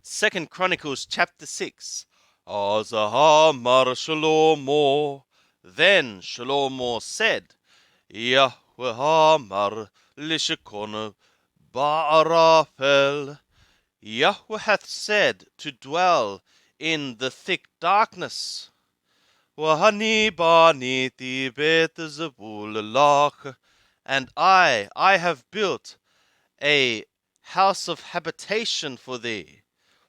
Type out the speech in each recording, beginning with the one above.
2 Chronicles chapter 6. Azahar Shlomo. Then Shlomo said, Yahweh Amar Lishikon Ba'arafel. Yahweh hath said to dwell in the thick darkness. Wahani baniti bet Zebulach. And I have built a house of habitation for thee.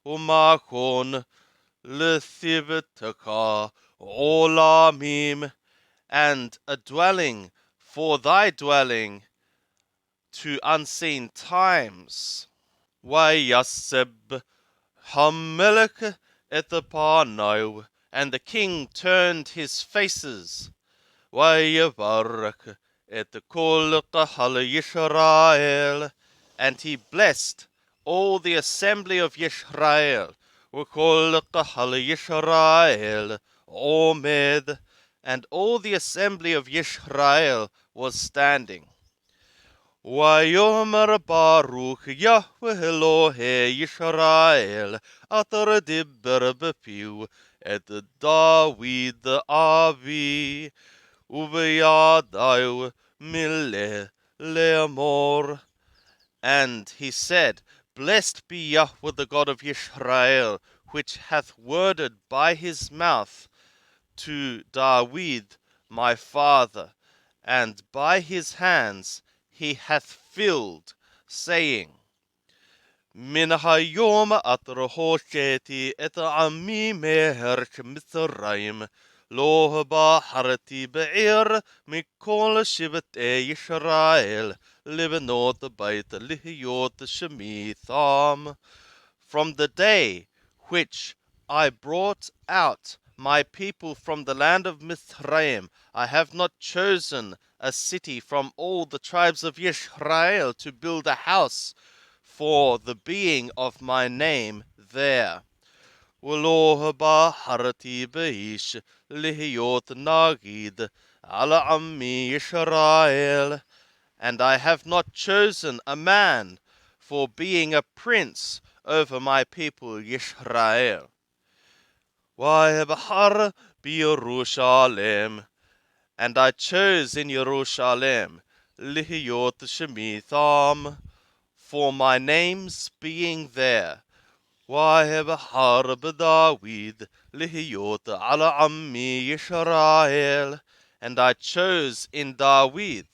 Umakon lethibetaka olamim, and a dwelling for thy dwelling to unseen times. Vayaseb hamelech et panav, and the king turned his faces. Vayavarach et kol kahal Yisrael, and he blessed all the assembly of Yisrael. V'kol kahal Yisrael omed, and all the assembly of Yisrael was standing. Vayomer Baruch Yahweh Elohei Yisrael, atar dibber bepiu et David avi, uveyadayu mile le'amor. And he said, Blessed be Yahweh the God of Yisrael, which hath worded by his mouth to David my father, and by his hands he hath filled, saying, Min hayom atrahosheti et ami meherch Mitzrayim, lo baharti be'ir mikol shivtei Yisrael, libenot beit lihyot shemitham. From the day which I brought out my people from the land of Mithraim, I have not chosen a city from all the tribes of Yisrael to build a house for the being of my name there. V'lo baharti beish lihyot nagid ala ammi Yisrael, and I have not chosen a man for being a prince over my people Yisrael. V'ebhar b'Yerushalem, and I chose in Jerusalem lihyot shemitham, for my name's being there. V'ebhar b'David lihyot ala ammi Yisrael, and I chose in David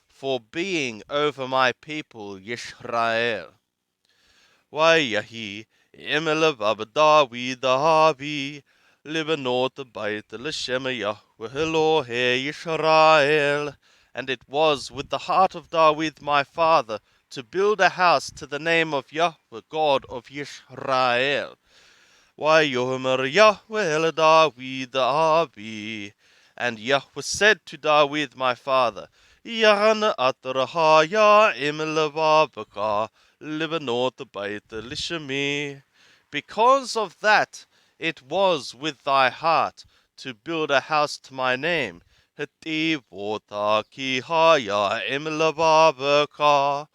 for being over my people Yisrael. Vayahi imelevav David avi, libenot beit l'shem Yahweh Elohei Yisrael, and it was with the heart of David my father to build a house to the name of Yahweh God of Yisrael. Vayomer Yahweh el David avi, and Yahweh said to David my father, Yan atrahaya im levavka libenot beit lishmi. Because of that it was with thy heart to build a house to my name. Hetivota ki haya im levavka.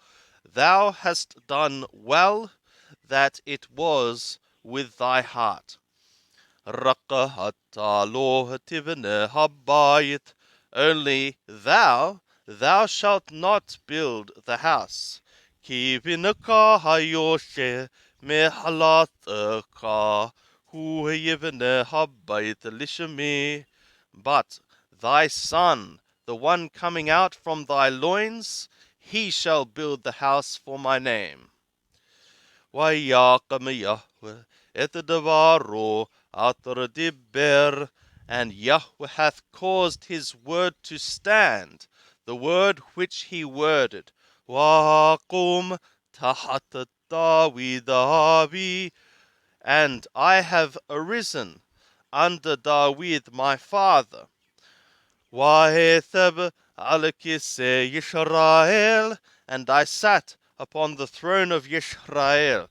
Thou hast done well that it was with thy heart. Rakahata lo tivne habayit. Only thou shalt not build the house. Kivinaka hayoshe mehalataka hu yivne habayit lishmi. But thy son, the one coming out from thy loins, he shall build the house for my name. Vayakam Yahweh et devaro atar dibber, and Yahweh hath caused his word to stand, the word which he worded. Waqum tahat David avi, and I have arisen under David my father. Va'etheb al kisei Yisrael, and I sat upon the throne of Yisrael.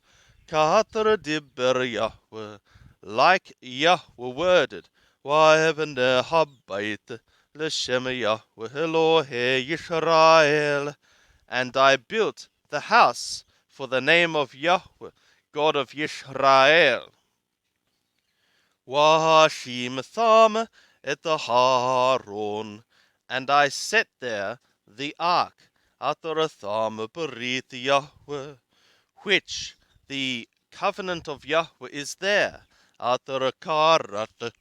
Ka'atar dibber Yahweh, like Yahweh worded. Va'evne habayit l'shem Yahweh Elohei Yisrael, and I built the house for the name of Yahweh God of Yisrael. Washim Tham et the Haron, and I set there the ark, Atar Tham Berit Yahweh, which the covenant of Yahweh is there, Atar Karat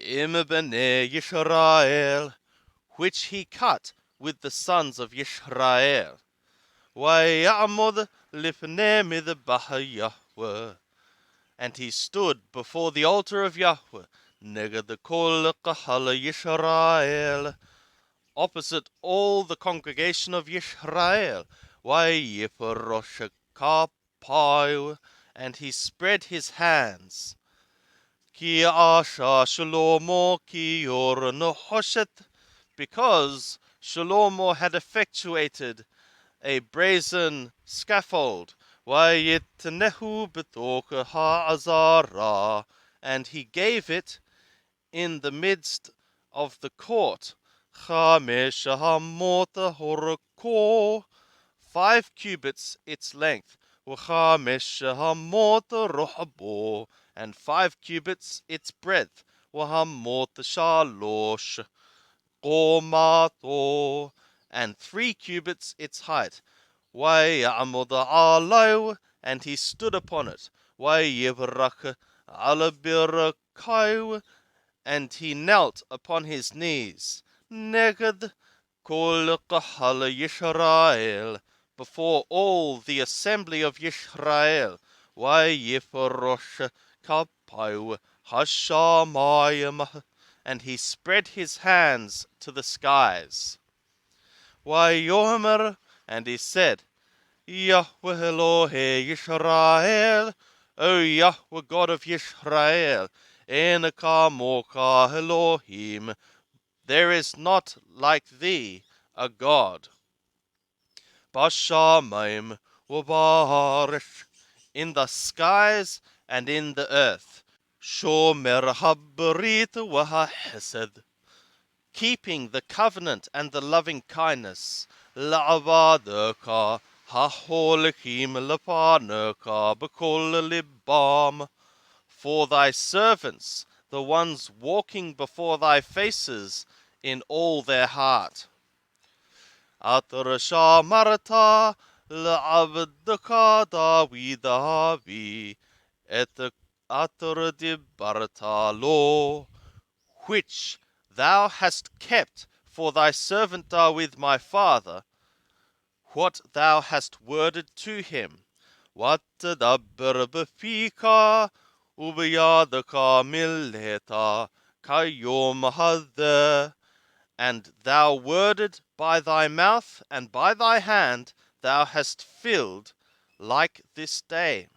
Im Bnei Yisrael, which he cut with the sons of Yisrael. Vayamod lifnei midbah Yahweh, and he stood before the altar of Yahweh, neged kol kahal Yisrael, opposite all the congregation of Yisrael. Vayiperosh kapayu, and he spread his hands. Ki asha Shlomo ki yor nehoshet, because Shlomo had effectuated a brazen scaffold, Vayitnehu b'tok ha'azara, and he gave it in the midst of the court, Chamesh hamot horko, 5 cubits its length, V'chamesh hamot rohbo, and 5 cubits its breadth, V'hamot shalosh qomato, and 3 cubits its height. Vayamod alayu, and he stood upon it. Vayivrach alabirakayu, and he knelt upon his knees. Neged kol kahal Yisrael, before all the assembly of Yisrael. Vayiperosh kapayu hashamayim, and he spread his hands to the skies. Vayomer, and he said, Yahweh Elohe Yisrael, O Yahweh God of Yisrael, En kamoka Elohim, there is not like thee a God. Bashamayim u'ba'aresh, in the skies and in the earth. Shomer habrit v'ha'hesed, keeping the covenant and the loving kindness. La'avadaka ha'holikim lepanaka b'kol libam, for thy servants, the ones walking before thy faces in all their heart. Atar shamarta la'avdaka David avi, et atar dibarta lo, which thou hast kept for thy servant David my father, what thou hast worded to him. Watadabber b'fika ubiyadaka milleta kayom hadeh, and thou worded by thy mouth and by thy hand thou hast filled like this day.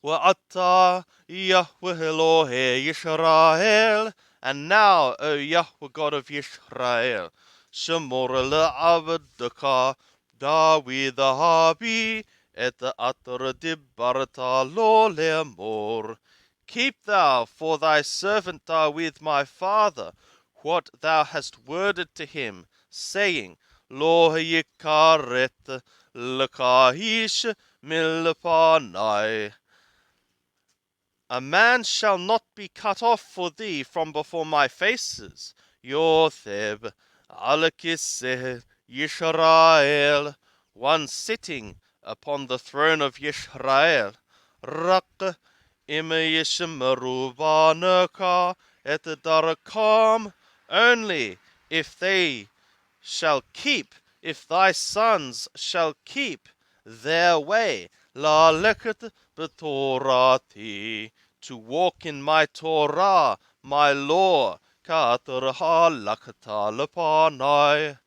Wa'ata Yahweh Elohe Yisrael, and now, O Yahweh God of Yisrael, Shemor le'avdaka David habi et atar dibarta lo le'mor, keep thou for thy servant David my father what thou hast worded to him, saying, Lo yikaret lekahish milpanai, a man shall not be cut off for thee from before my faces. Yotheb alakiseh Yisrael, one sitting upon the throne of Yisrael. Rak im yishmeru banaka et darakam, only if they shall keep, if thy sons shall keep their way, la leket b'torati, to walk in my Torah, my law, ka'atar halakta lepanai,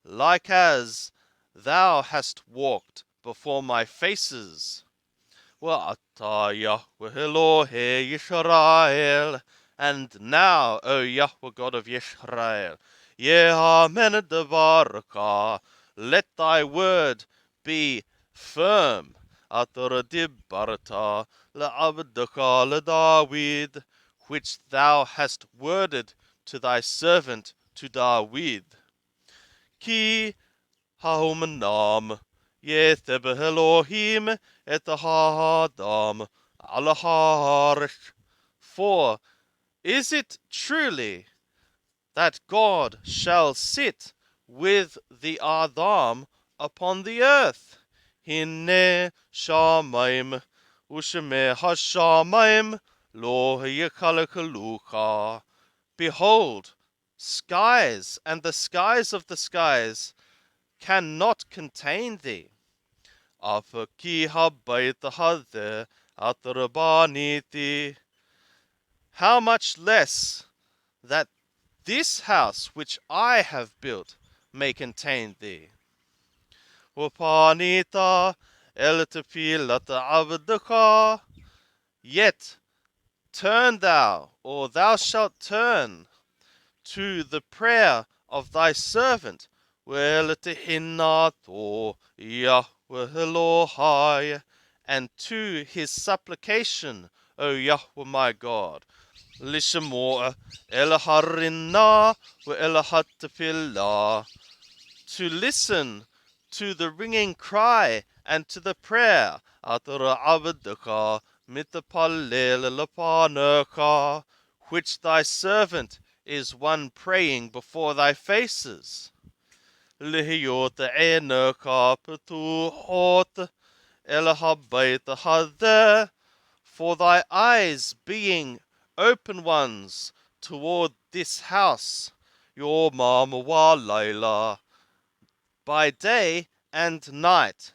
like as thou hast walked before my faces. Wa'ata Yahweh Elohe Yisrael, and now, O Yahweh God of Yisrael, Yehamen devarka, let thy word be firm. Atar dibarta le'abdaka leDavid, which thou hast worded to thy servant to David. Ki ha'umanam Yetheb Elohim et Hadam al Harish. For is it truly that God shall sit with the Adam upon the earth? Hinne Shamaim Ushme Hashamaim Lo Yakalakaluka. Behold, skies and the skies of the skies cannot contain thee. Afaki habayt hadhe atrabaniti. How much less that this house which I have built may contain thee. Wapanita eltefilata abdaka. Yet turn thou, or thou shalt turn to the prayer of thy servant, Weltehinnato Yahweh Elohai, and to his supplication, O Yahweh my God. Lishamor Elaharinna Elahatafillah, to listen to the ringing cry and to the prayer, Atara Abdaka Mitapalel Lapanaka, which thy servant is one praying before thy faces. Lihiyot enaka petuhot elahabayt hadeh, for thy eyes being open ones toward this house, your mamawa laila, by day and night.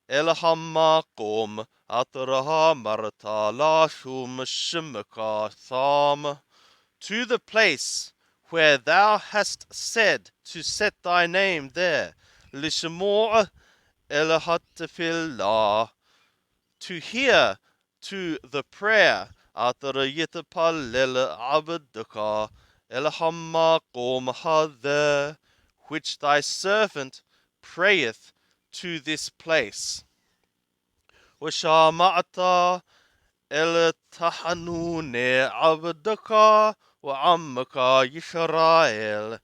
Elahamakom atraha marta lashum shimaka tham, to the place where thou hast said to set thy name there, Lishmor Elahatafillah, to hear to the prayer, Atarayitapalel Abdaka Elahamakom Hadeh, which thy servant prayeth to this place. Washama'ata التحنون عبدك وعمك يشرائيل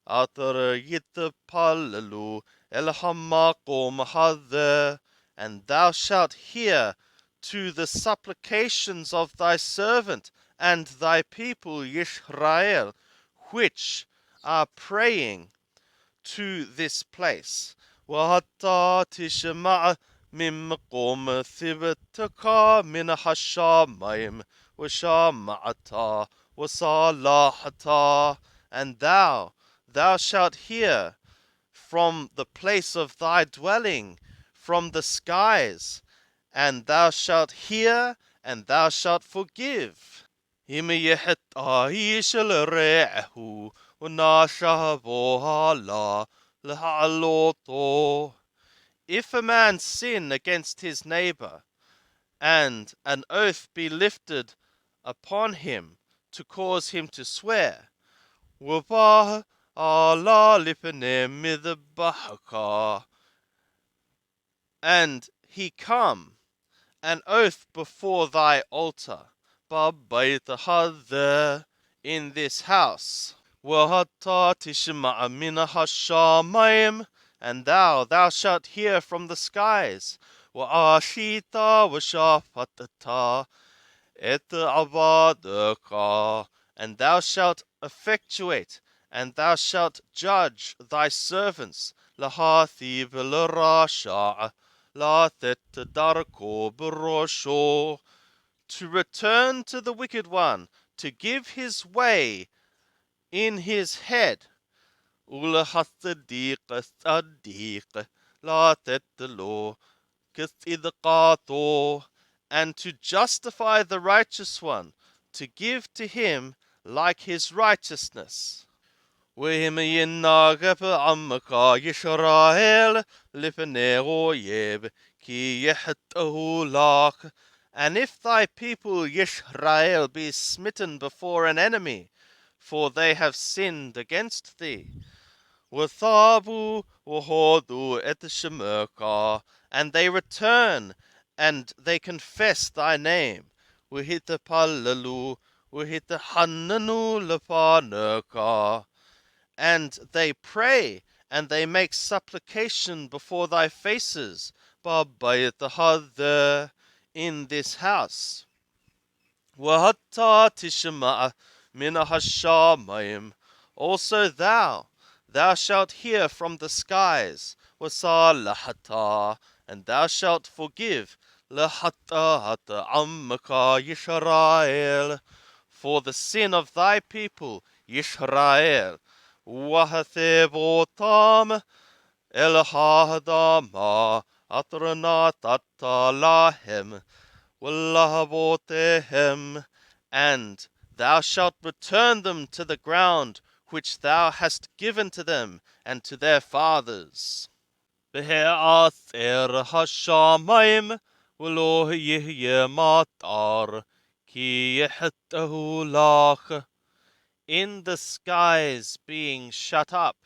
أتر يتباللو الحماقوم هذا, and thou shalt hear to the supplications of thy servant and thy people Yisrael, which are praying to this place. وَحَتَّى تِشْمَعَ مِنْ مَقَامِ ثِبْتِكَ مِنْ الشَّامَيْمِ وَشَمَعْتَ وَصَلَحْتَ, and thou shalt hear from the place of thy dwelling, from the skies, and thou shalt hear, and thou shalt forgive. אם יחטא איש אל רעהו ונשבו עלה להעלותו. If a man sin against his neighbor, and an oath be lifted upon him to cause him to swear, وَبَا عَلَى لِبْنِ مِذْبَحَكَ, and he come, an oath before thy altar, بَبَيْتَ هَذَا, in this house, وَحَتَّى تِشْمَعَ مِنَ الشَّامَيْمِ, and thou shalt hear from the skies, وَأَشِيتَ وَشَافَتَتَ et عَبَادَكَ, and thou shalt effectuate, and thou shalt judge thy servants, لَهَاثِي بِالْرَاشَعَ لَا تَتَّدَرْكُ بِالرَّشُوَ, to return to the wicked one, to give his way in his head. وَلَحَصِّدِيقَ الصَّدِيقَ لَا تَتَّلُو كِثْإِذْقَاتُ, and to justify the righteous one, to give to him like his righteousness. وهم يناغب عمك يشرائيل لفني غويب كي يحته لك, and if thy people Yisrael be smitten before an enemy, for they have sinned against thee, وَثَابُوا وَهَوْدُوا et shemeka, and they return and they confess thy name, وَهِتَپَلَّلُوا وَهِتَحَنَّنُوا لَفَانَكَ, and they pray and they make supplication before thy faces, there in this house. وَحَتَّى تِشْمَعَ مِنَ الشَّامَيِّمْ. Also thou shalt hear from the skies, وَصَالَحَتَّى, and thou shalt forgive, لَحَتَّى عَمَّكَ Yisrael, for the sin of thy people, Yisrael. وَهَثِبُوتَمْ إِلْهَادَمَا أَطْرَنَاتَ لَهِمْ وَلَهَبُوتِهِمْ, and thou shalt return them to the ground which thou hast given to them and to their fathers. بِهَاثِرْ هَشَّامَيْمْ وَلَوْ يِهْيَ مَطَرْ كِي يَحْتَهُ لَخْ. In the skies being shut up,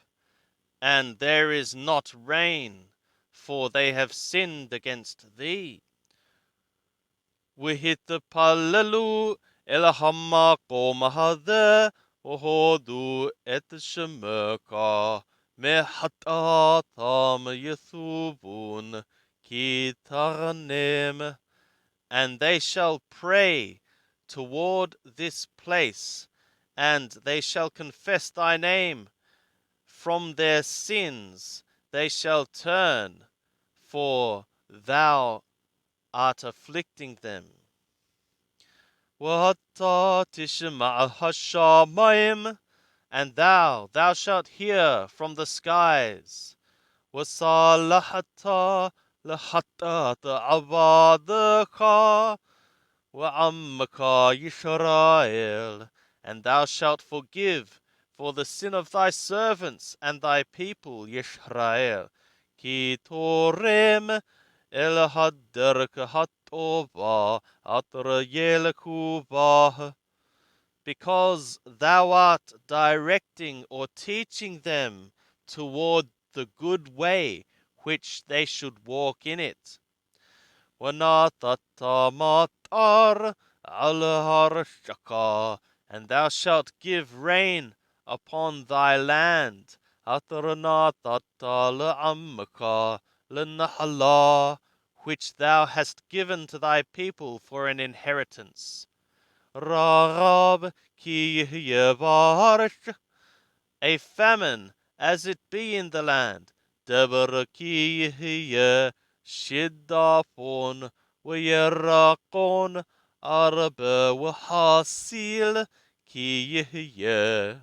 and there is not rain, for they have sinned against thee. وَهِتْپَلَّلُوا إِلَى الْمَقَامِ هَذَا وَهُودُوا إِتْ شَمَكَ مِحَتَّاثَمْ يَثُوبُونَ كِي تَغْنِمْ. And they shall pray toward this place, and they shall confess thy name. From their sins they shall turn, for thou art afflicting them. وَحَتَّى تِشْمَعَ الشَّامَيِّمْ, and thou shalt hear from the skies. وَصَالَحَتَّى لَحَتَّى عَبَادَكَ وَعَمَّكَ Yisrael, and thou shalt forgive for the sin of thy servants and thy people Yisrael. Ki torem el haderka hatova atrayelekubah, because thou art directing or teaching them toward the good way which they should walk in it. وَنَاتَتَ مَطَرْ عَلَى الشَّقَى, and thou shalt give rain upon thy land. أَطْرَنَاتَتَ لَعَمَّكَ لَنَحْلَى, which thou hast given to thy people for an inheritance. رَغَبْ كِي يَبَارِشْ, a famine as it be in the land. دَبَرْ كِي شِدَّافٌ وَيَرَّقٌ أَرْبَ وَحَاسِيلٌ كِي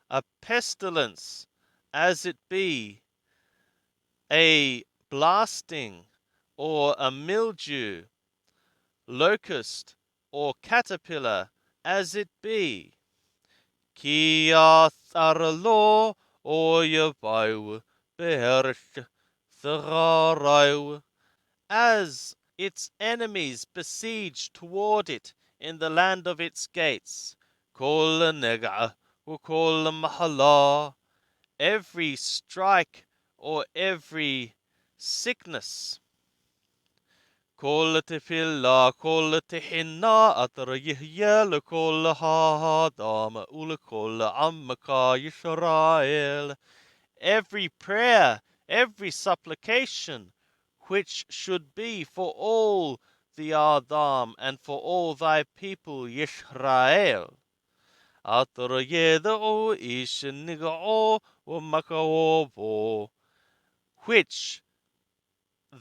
a pestilence as it be, a blasting or a mildew, locust or caterpillar as it be. Ki atharlo oyabau behersh tharau, as its enemies besiege toward it in the land of its gates. Kol nega ukol mahala, every strike or every sickness. Kol tefillah kol tehinna atar yihyel kol hadam ul kol ammaka Yisrael, every prayer, every supplication, which should be for all the Adam and for all thy people Yisrael. Atar yed'u ish nig'o u'makawobo, which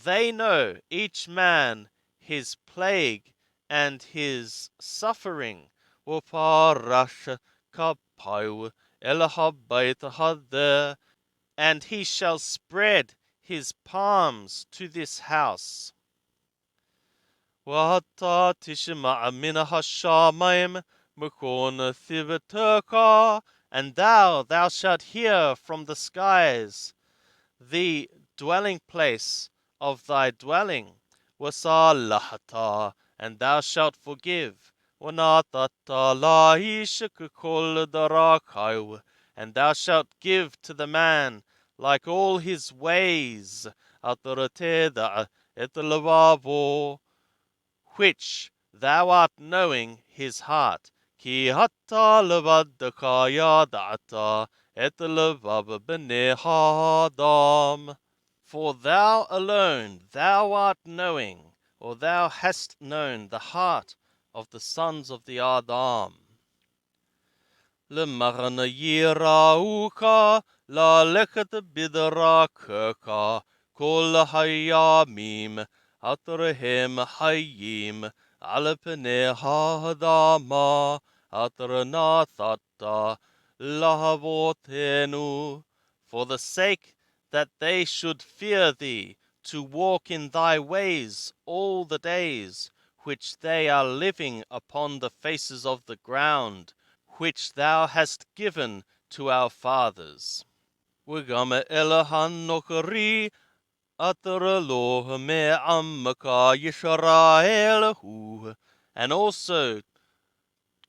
they know each man his plague and his suffering. وَفَارَشْ كَبْهَوْ إِلَى هَذَا, and he shall spread his palms to this house. وَحَتَّى تِشْمَعَ مِنَ الشَّامَيْمْ مَكَانَ ثِبْتَكَ, and thou shalt hear from the skies the dwelling place of thy dwelling. وَصَالَحَتَّى, and thou shalt forgive. وَنَاتَتَ لَهِشْكَ كُلَّ دَرَكَيْوْ, and thou shalt give to the man like all his ways. أَطْرَتَدَ إِتْلَبَابُ, which thou art knowing his heart. Ki hatta levadaka yadata et levab b'nei Adam. For thou alone, thou art knowing, or thou hast known the heart of the sons of the Adam. למען יראוך ללכת בדרכך כל הימים אשר הם חיים על פני האדמה אשר נתת לאבותינו. For the sake that they should fear thee, to walk in thy ways all the days which they are living upon the faces of the ground, which thou hast given to our fathers. וגם אל הנוכרי אשר לא מעמך ישראל הוא. And also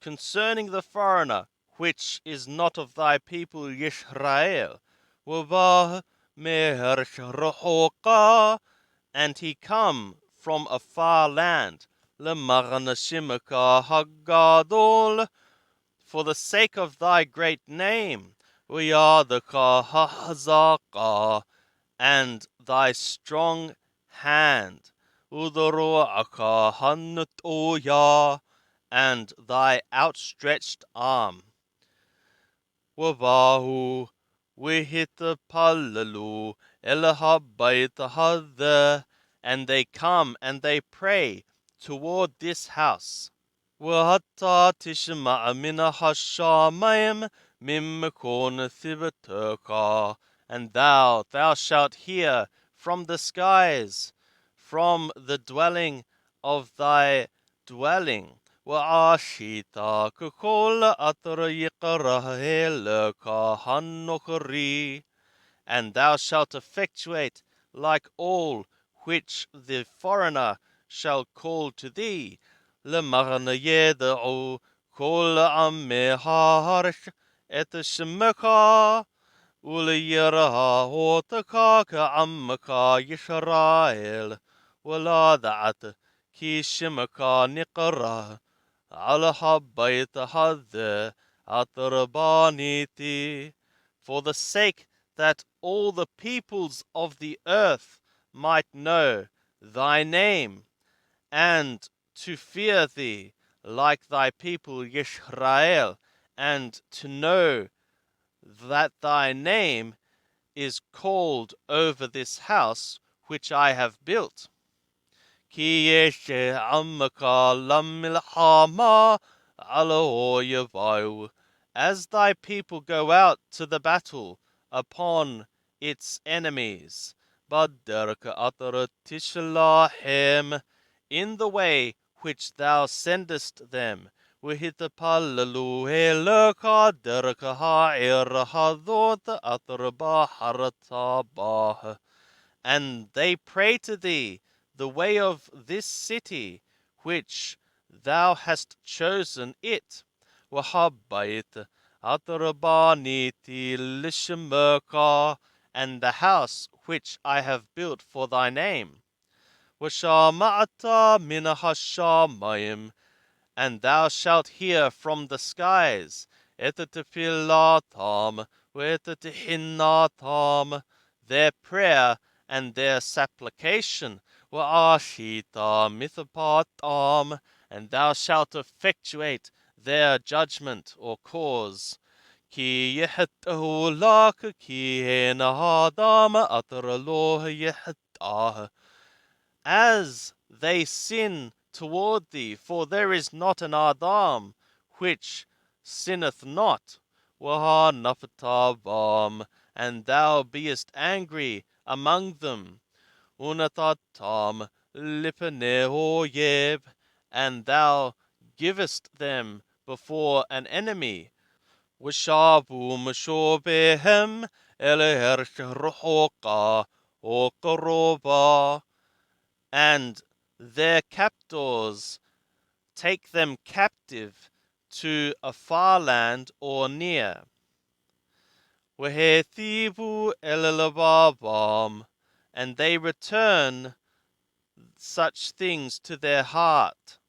concerning the foreigner, which is not of thy people Yisrael, ובא מהרש רחוקה, and he come from a far land, למען שמך הגדול, for the sake of thy great name, וידך החזקה, and thy strong hand, וזרועך הנטויה, and thy outstretched arm. ובאו והתפללו אל הבית הזה, and they come and they pray toward this house. ואתה תשמע מן השמיים ממכון סיבתך, and thou shalt hear from the skies, from the dwelling of thy dwelling. ועשית ככל אשר יקרא לך הנוכרי, and thou shalt effectuate like all which the foreigner shall call to thee, למען ידעו כל עמי הארץ את שמך, וליראו אותך כעמך ישראל, ולדעת כי שמך נקרא על הבית הזה אשר בניתי. For the sake that all the peoples of the earth might know thy name, and to fear thee like thy people Yisrael, and to know that thy name is called over this house which I have built. כי יש עמך למלחמה על אויביו, as thy people go out to the battle upon its enemies, בדרך אשר תשלחם, in the way which thou sendest them, והתפללו אליך דרך העיר הזאת אשר בחרת בה, and they pray to thee the way of this city which thou hast chosen it, והבית אשר בניתי לשמך, and the house which I have built for thy name. ושמעת מן השמיים, and thou shalt hear from the skies, את תפילתם ואת תחינתם, their prayer and their supplication, ועשית משפטם, and thou shalt effectuate their judgment or cause. כי יחטאו לך כי אין האדם אשר לא יחטא, as they sin toward thee, for there is not an Adam which sinneth not. وَهَنَفْتَ بَهُمْ, and thou beest angry among them. وَنَتَتَّمْ لِپْنَي أُويِب, and thou givest them before an enemy. وَشَابُوا مَشُوبِهِمْ إِلَى هَرْشِ رُحُوقَ وَقَرُوبَ, and their captors take them captive to a far land or near. وَهَثِيبُوا إِلَى لَبَابَمْ, and they return such things to their heart.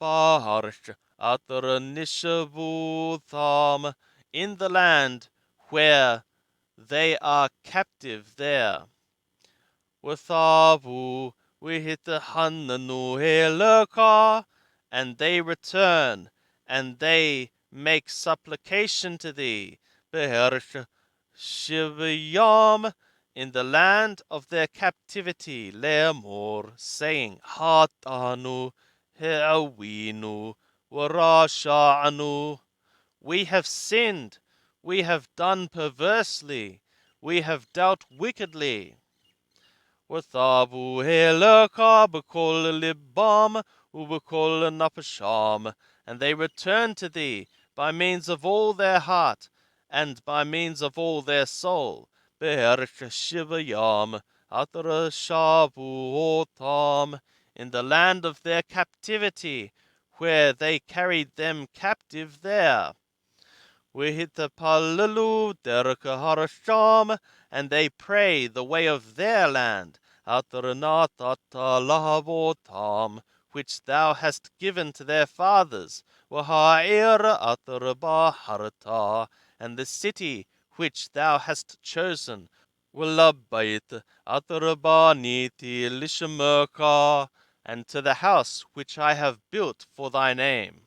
بَهَرْشْ أَتَرَ نِشَبُوثَمْ, in the land where they are captive there. Wathavu wihitahananu helaka, and they return, and they make supplication to thee, Behersh Shivayam, in the land of their captivity, Leamor, saying, Hatanu Heawinu Warasha'anu, we have sinned, we have done perversely, we have dealt wickedly. Wathavu helaka b'kol libam u'b'kol napasham, and they return to thee by means of all their heart and by means of all their soul. Be'erch shivayam atra shavuotam, in the land of their captivity, where they carried them captive there. Wihitapalalu derkaharasham, and they pray the way of their land, Atranatalaavotam, which thou hast given to their fathers, Wahair Atrabaharata, and the city which thou hast chosen, Walabait Atrabaniti Lishamerka, and to the house which I have built for thy name.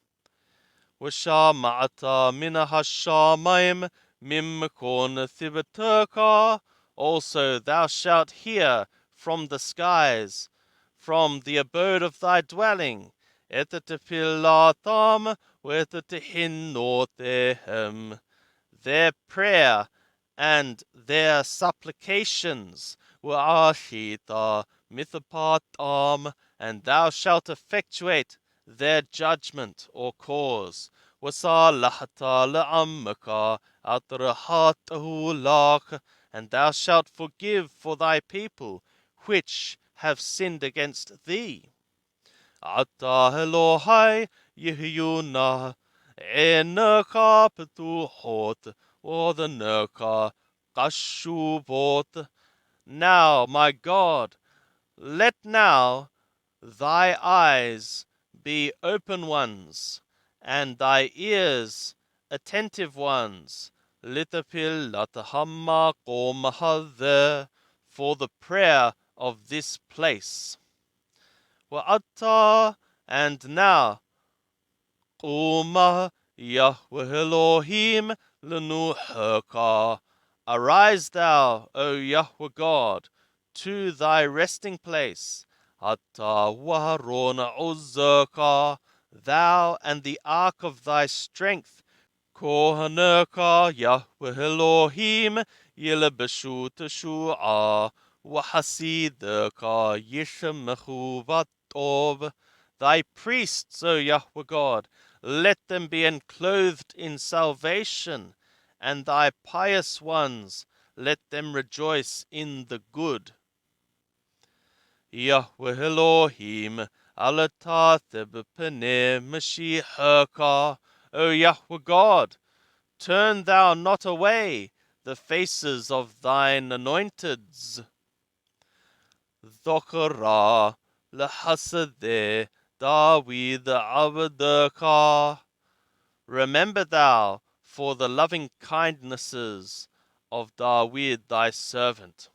Washama'ata minahashamaim mimkon thibaturka, also thou shalt hear from the skies, from the abode of thy dwelling, etatapilatam wetatahinnotehem, their prayer and their supplications, wa'ashita mithapatam, and thou shalt effectuate their judgment or cause. Wasalahata la'ammaka atrahatahu lak, and thou shalt forgive for thy people which have sinned against thee. Ata Elohai Yehyuna Enaka Petuhot or the Nerka Kashuvot. Now, my God, let now thy eyes be open ones, and thy ears attentive ones, litapil latahamma qomahadher, for the prayer of this place. Wa'ata, and now, Quma Yahweh Elohim lenu herka, arise thou, O Yahweh God, to thy resting place. Ata warona ozerka, thou and the ark of thy strength. Kohanerka Yahweh Elohim yilabeshu teshu'ah, wahasideka yishemechu vatov. Thy priests, O Yahweh God, let them be enclothed in salvation, and thy pious ones, let them rejoice in the good. Yahweh Elohim, alatah b'peneh Mashiachka, O Yahweh God, turn thou not away the faces of thine anointeds. Dhokara lehasadeh David Avadaka, remember thou for the loving kindnesses of David thy servant.